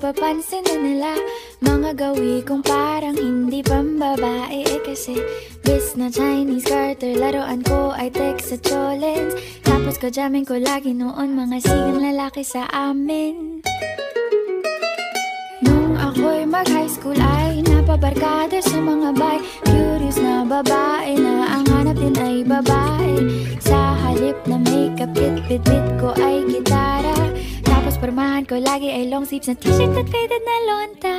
napapansin na nila mga gawi kong parang hindi pambabae. Kasi bis na Chinese Carter, laruan ko ay text sa cholens. Tapos kajamin ko lagi noon mga sigang lalaki sa amin. Nung ako'y mag-high school ay napabarkada sa mga bay. Curious na babae na ang hanap din ay babae. Sa halip na makeup kit, bit-bit ko ay gitara. Tapos pormahan ko lagi ay long sleeves na t-shirt at faded na lonta.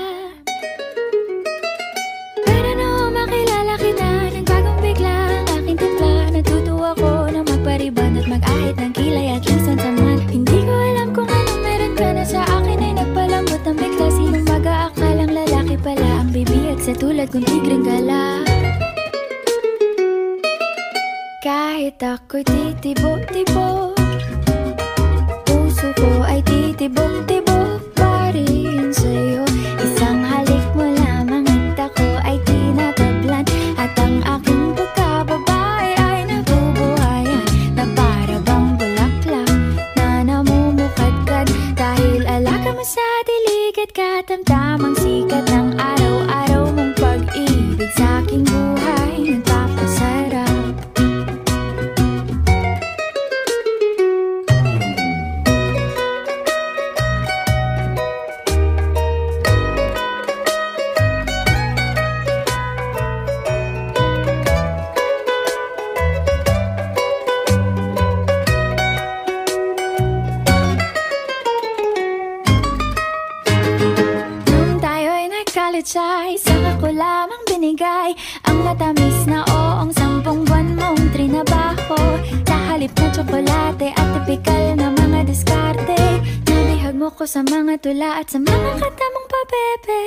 Pero nung makilala kita, nagbagong bigla ang aking timpla. Natutuwa ko na magpariban at mag-ahit ng kilay at least once a month. Hindi ko alam kung anong meron ka na sa akin ay nagpalambot ng bigla. Sinong mag-aakalang lalaki pala ang bibiyag sa tulad kong tigreng gala. Kahit ako'y titibo-tibo, puso ko ay titibok-tibok pa rin sa'yo. Isang halik mo lamang at ako ay tinatablan. At ang aking pagkababae ay nabubuhayan na para bang bulaklak na namumukadkad. Dahil alaga mo sa dilig at katamtamang sikat ng araw-araw mong pag-ibig sa aking buhay nagpapasarap. Ay, saka ko lamang binigay ang matamis na oong 10 buwan mong trinabaho. Sa halip na tsokolate at tipikal na mga diskarte, nabihag mo ko sa mga tula at sa mga kata mong pabebe.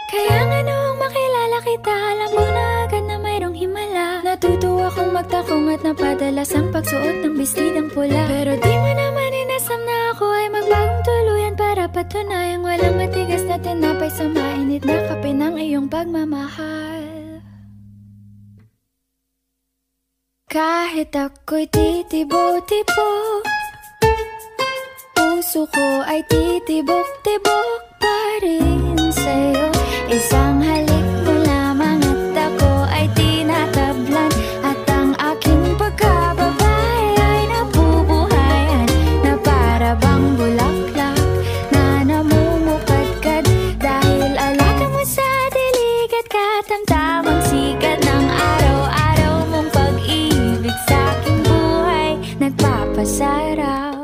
Kaya nga noong makilala kita, alam mo na agad na mayroong himala. Natutuwa kong magtakong at napadalas ang pagsuot ng bestidang pula. Pero di mo naman inasam na ako ay magbagong tuluyan para patunayang walang matigas na tinapay sa mainit na kape ng iyong pagmamahal. Kahit ako'y titibo-tibo, puso ko ay titibok-tibok pa rin sa'yo. Isang halik mo lamang at ako ay tinatablan. At ang aking pagkababae ay nabubuhayan na para bang bulaklak na namumukadkad. Dahil alaga mo sa dilig at katamtamang sikat ng araw-araw mong pag-ibig sa aking buhay nagpapasarap.